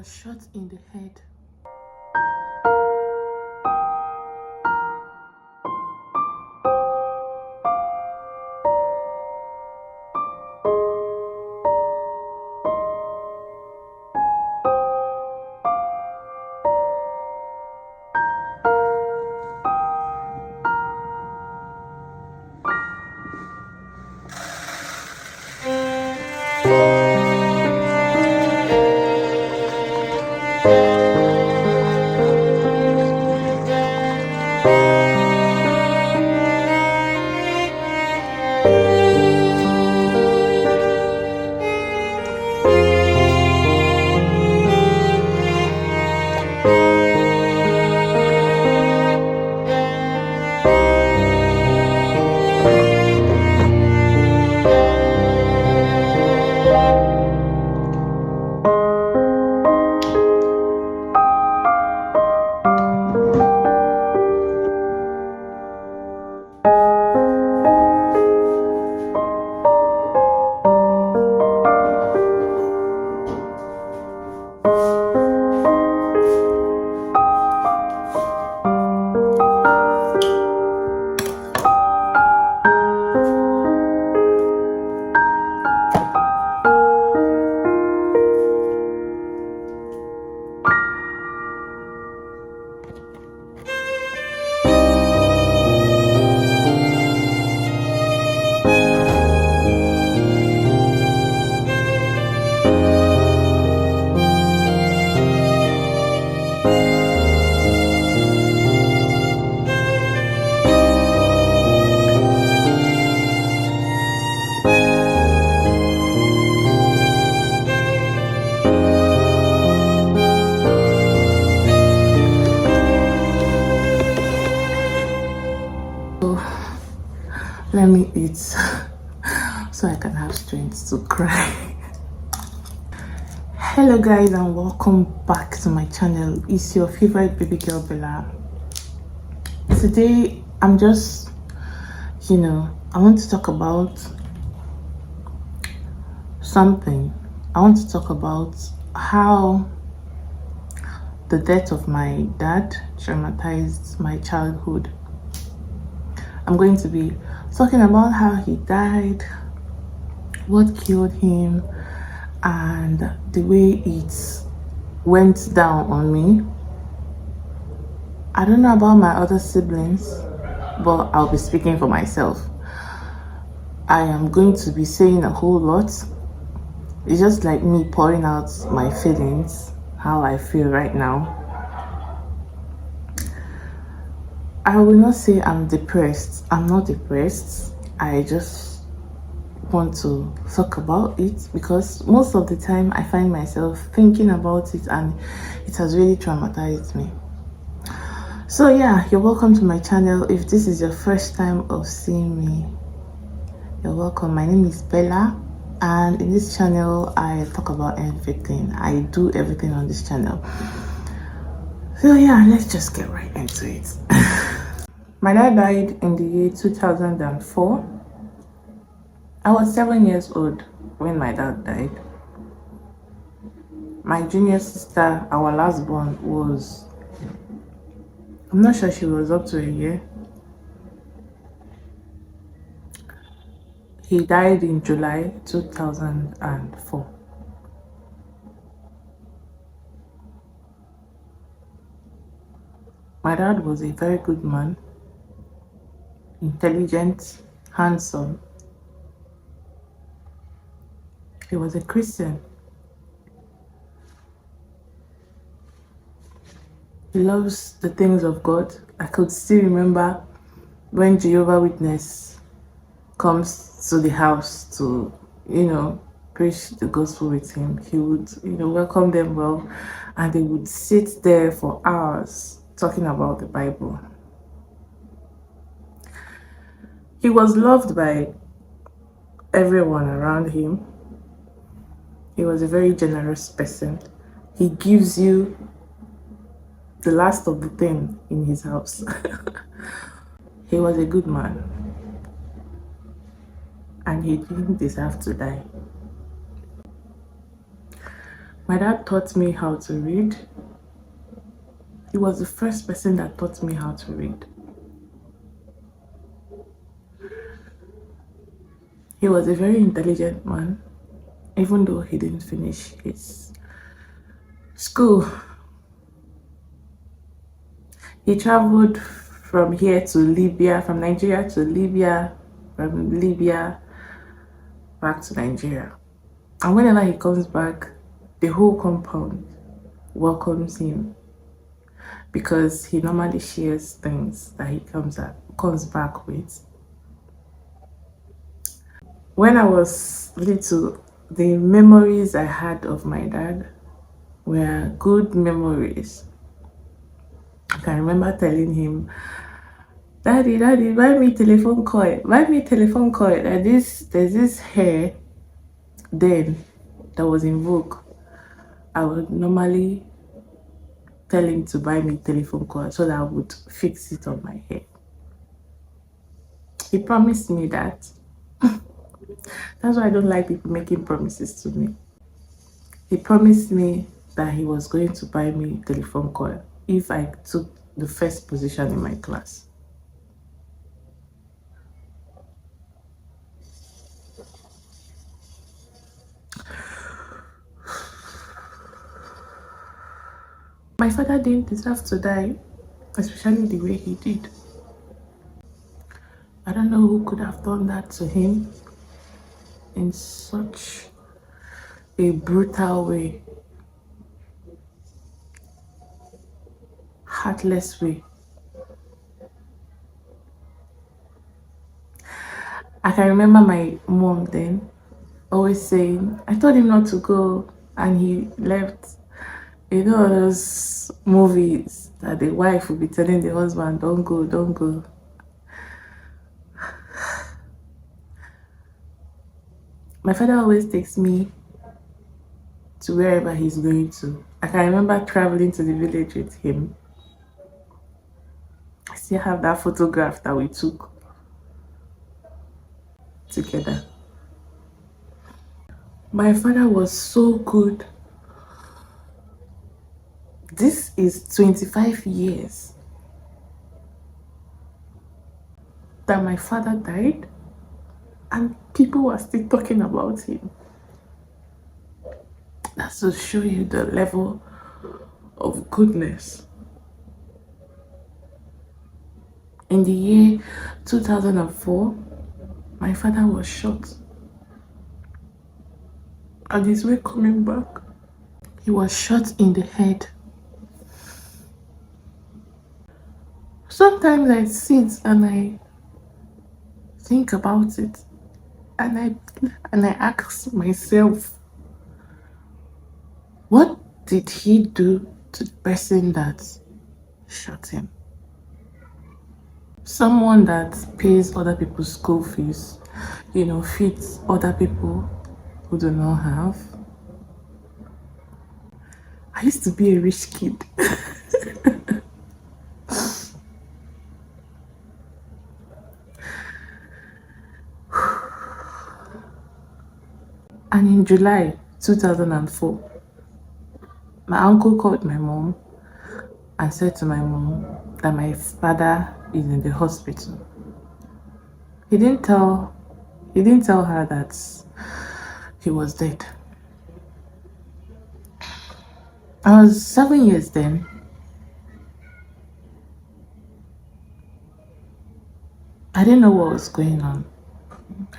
was shot in the head. Let me eat so I can have strength to cry. Hello guys, and welcome back to my channel. It's your favorite baby girl Bella. Today I'm just, I want to talk about something. I want to talk about how the death of my dad traumatized my childhood. I'm going to be talking about how he died, what killed him, and the way it went down on me. I don't know about my other siblings, but I'll be speaking for myself. I am going to be saying a whole lot. It's just like me pouring out my feelings, how I feel right now. I will not say I'm depressed. I'm not depressed. I just want to talk about it because most of the time I find myself thinking about it and it has really traumatized me. So yeah, you're welcome to my channel. If this is your first time of seeing me, you're welcome. My name is Bella, and in this channel I talk about everything. I do everything on this channel. So yeah, let's just get right into it. My dad died in the year 2004. I was 7 years old when my dad died. My junior sister, our last born, I'm not sure, she was up to a year. He died in July 2004. My dad was a very good man, intelligent, handsome. He was a Christian. He loves the things of God. I could still remember when Jehovah's Witness comes to the house to, preach the gospel with him. He would, welcome them well, and they would sit there for hours talking about the Bible. He was loved by everyone around him. He was a very generous person. He gives you the last of the thing in his house. He was a good man, and he didn't deserve to die. My dad taught me how to read. He was the first person that taught me how to read. He was a very intelligent man, even though he didn't finish his school. He traveled from here to Libya, from Nigeria to Libya, from Libya back to Nigeria. And whenever he comes back, the whole compound welcomes him because he normally shares things that he comes back with. When I was little, the memories I had of my dad were good memories. I can remember telling him, Daddy, Daddy, buy me telephone coil, buy me telephone coil. There's this hair then that was in vogue. I would normally tell him to buy me telephone coil so that I would fix it on my hair. He promised me that. That's why I don't like people making promises to me. He promised me that he was going to buy me telephone coil if I took the first position in my class. My father didn't deserve to die, especially the way he did. I don't know who could have done that to him in such a brutal way, heartless way. I can remember my mom then always saying, I told him not to go, and he left. You know those movies that the wife will be telling the husband, don't go, don't go. My father always takes me to wherever he's going to. I can remember traveling to the village with him. I still have that photograph that we took together. My father was so good. This is 25 years that my father died, and people are still talking about him. That's to show you the level of goodness. In the year 2004, my father was shot. On his way coming back, he was shot in the head. Sometimes I sit and I think about it, and I ask myself, what did he do to the person that shot him? Someone that pays other people's school fees, feeds other people who do not have. I used to be a rich kid. And in July 2004, my uncle called my mom and said to my mom that my father is in the hospital. He didn't tell her that he was dead. I was 7 years then. I didn't know what was going on.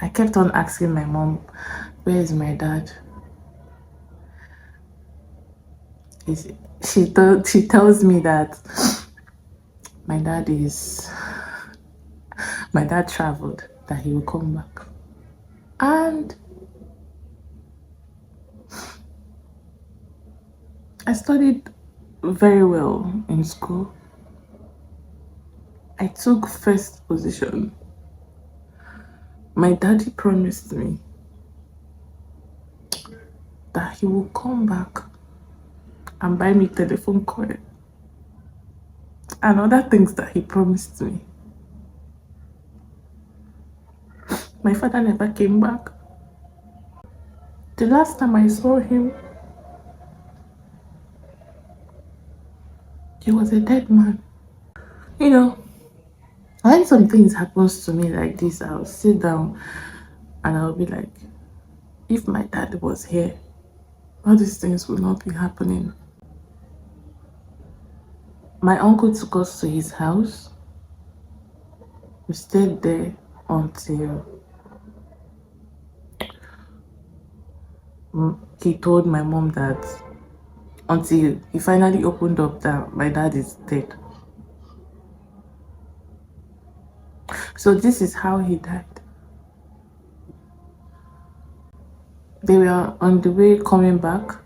I kept on asking my mom, where is my dad? She tells me that my dad traveled, that he will come back. And I studied very well in school. I took first position. My daddy promised me that he will come back and buy me telephone coil and other things that he promised me. My father never came back. The last time I saw him He was a dead man. You know, when some things happens to me like this, I'll sit down and I'll be like, if my dad was here, all these things would not be happening. My uncle took us to his house. We stayed there until he told my mom that, until he finally opened up that my dad is dead. So this is how he died. They were on the way coming back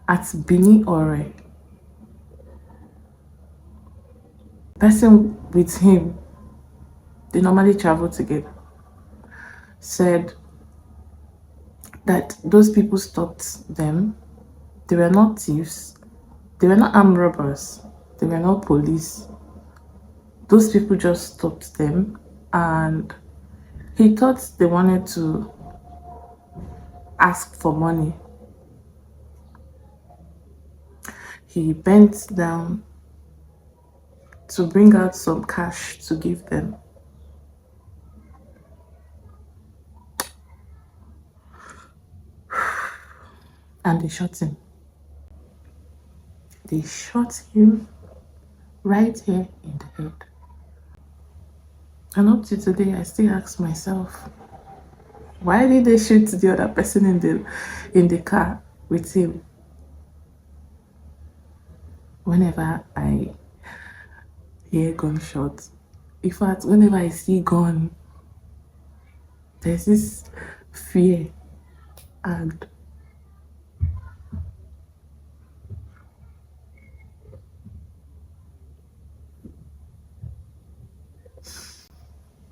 at Bini Ore. Person with him, they normally travel together, said that those people stopped them. They were not thieves. They were not armed robbers. They were not police. Those people just stopped them, and he thought they wanted to ask for money. He bent down to bring out some cash to give them. And they shot him. They shot him right here in the head. And up to today, I still ask myself, why did they shoot the other person in the car with him? Whenever I hear gunshots, in fact, whenever I see gun, there's this fear, and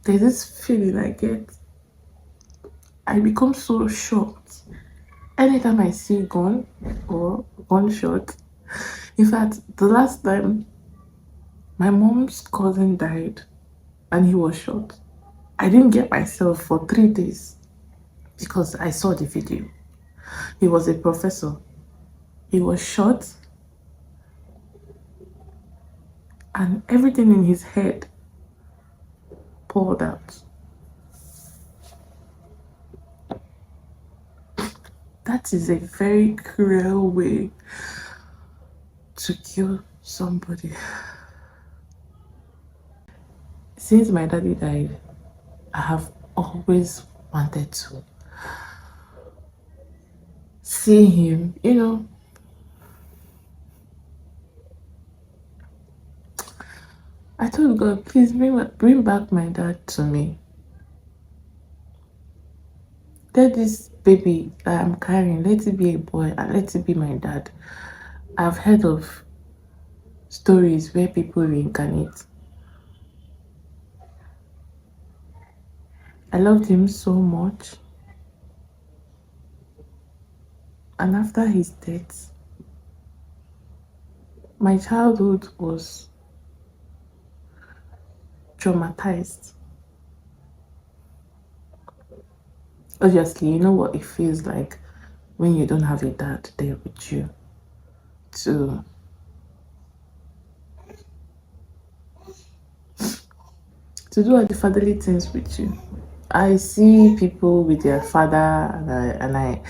there's this feeling I get. I become so shocked anytime I see gun or gunshot. In fact, the last time my mom's cousin died and he was shot, I didn't get myself for 3 days because I saw the video. He was a professor. He was shot and everything in his head poured out. That is a very cruel way to kill somebody. Since my daddy died, I have always wanted to see him, I told God, please bring back my dad to me. Let this baby that I'm carrying, let it be a boy and let it be my dad. I've heard of stories where people reincarnate. I loved him so much. And after his death, my childhood was traumatized. Obviously, you know what it feels like when you don't have a dad there with you to do all the fatherly things with you. I see people with their father and I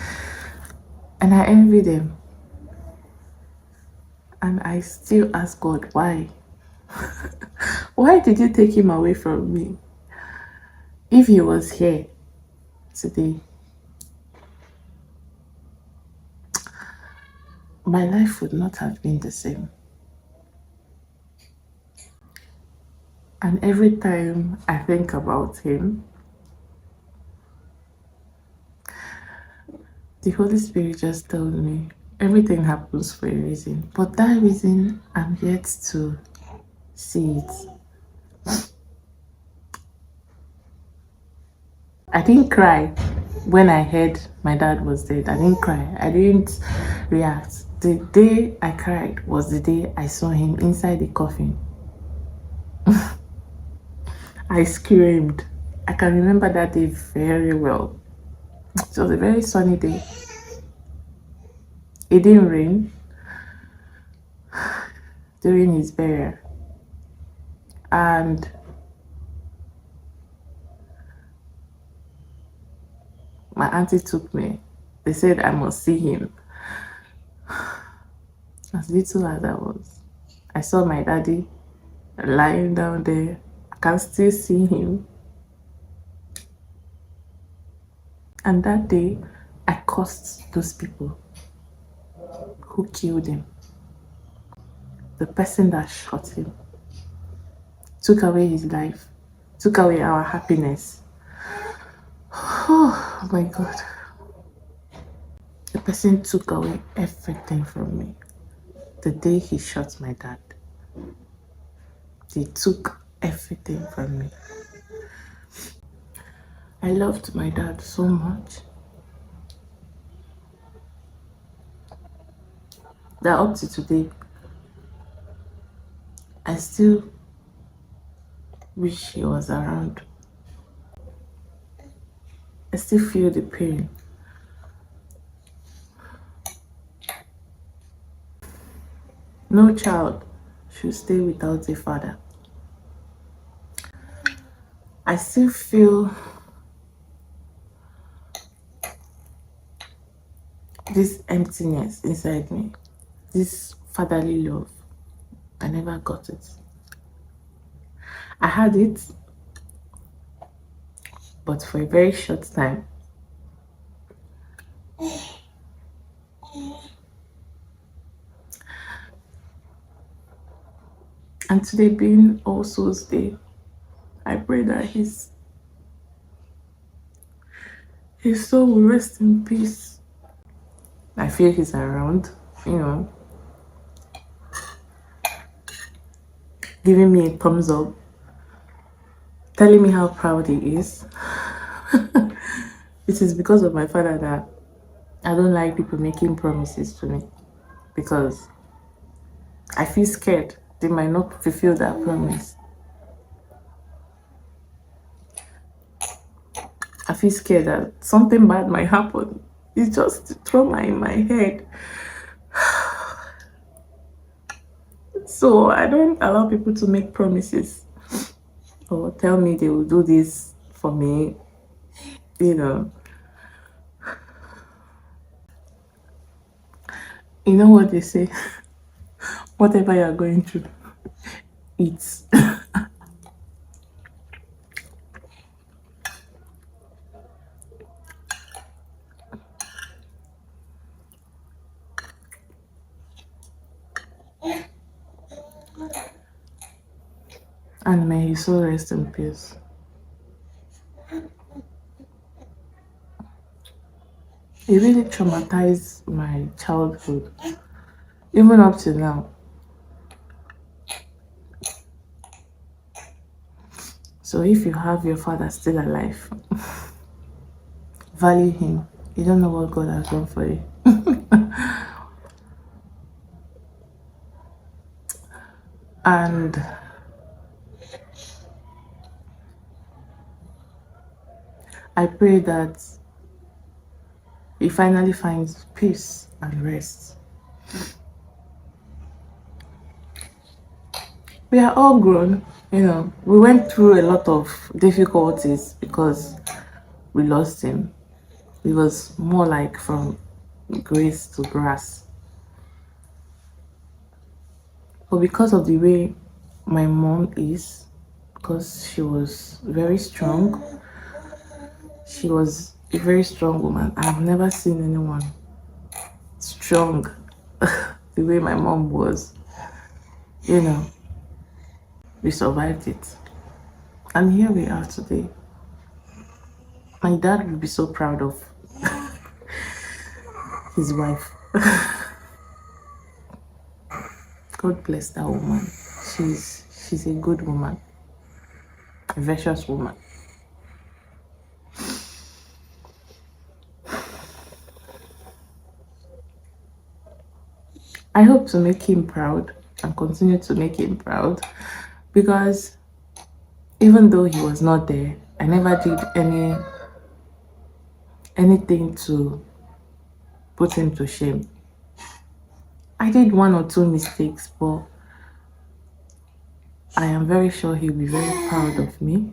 envy them. And I still ask God, why? Why did you take him away from me? If he was here today, my life would not have been the same. And every time I think about him, the Holy Spirit just tells me everything happens for a reason. But that reason, I'm yet to see it. I didn't cry when I heard my dad was dead. I didn't cry. I didn't react. The day I cried was the day I saw him inside the coffin. I screamed. I can remember that day very well. It was a very sunny day. It didn't rain. during his burial. And my auntie took me. They said I must see him. As little as I was, I saw my daddy lying down there. I can still see him. And that day, I cursed those people who killed him. The person that shot him took away his life, took away our happiness. Oh my God. The person took away everything from me. The day he shot my dad, they took everything from me. I loved my dad so much that up to today, I still wish he was around. I still feel the pain. No child should stay without a father. I still feel this emptiness inside me, this fatherly love. I never got it. I had it, but for a very short time. And today being All Souls Day, I pray that his soul will rest in peace. I feel he's around, giving me a thumbs up, telling me how proud he is. It is because of my father that I don't like people making promises to me, because I feel scared they might not fulfill that promise. I feel scared that something bad might happen. It's just trauma in my head. So I don't allow people to make promises or tell me they will do this for me. You know what they say? Whatever you're going through, eat. And may his soul rest in peace. It really traumatized my childhood, even up to now. So if you have your father still alive, value him. You don't know what God has done for you. And I pray that he finally finds peace and rest. We are all grown, we went through a lot of difficulties because we lost him. It was more like from grace to grass. But because of the way my mom is, because she was very strong, she was a very strong woman. I've never seen anyone strong the way my mom was. We survived it. And here we are today. My dad would be so proud of his wife. God bless that woman. She's a good woman, a virtuous woman. I hope to make him proud and continue to make him proud, because even though he was not there, I never did anything to put him to shame. I did one or two mistakes, but I am very sure he'll be very proud of me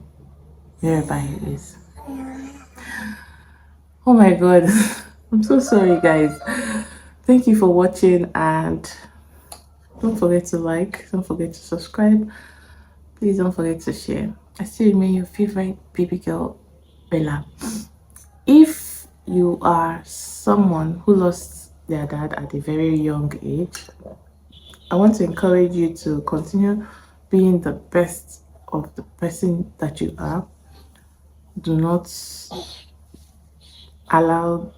wherever he is. Oh my god. I'm so sorry, guys. Thank you for watching, and don't forget to like, don't forget to subscribe. Please don't forget to share. I still remain your favorite baby girl, Bella. If you are someone who lost their dad at a very young age, I want to encourage you to continue being the best of the person that you are. Do not allow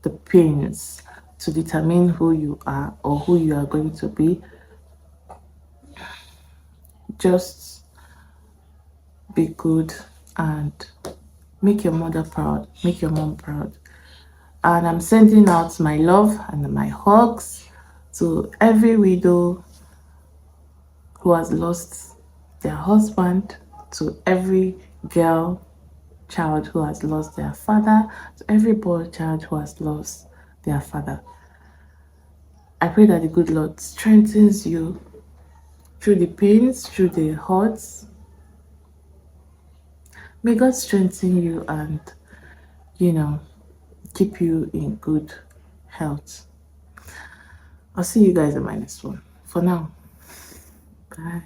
the pains to determine who you are or who you are going to be. Just be good and make your mother proud, make your mom proud. And I'm sending out my love and my hugs to every widow who has lost their husband, to every girl child who has lost their father, to every boy child who has lost their father. I pray that the good Lord strengthens you through the pains, through the hurts. May God strengthen you and, you know, keep you in good health. I'll see you guys in my next one. For now, bye.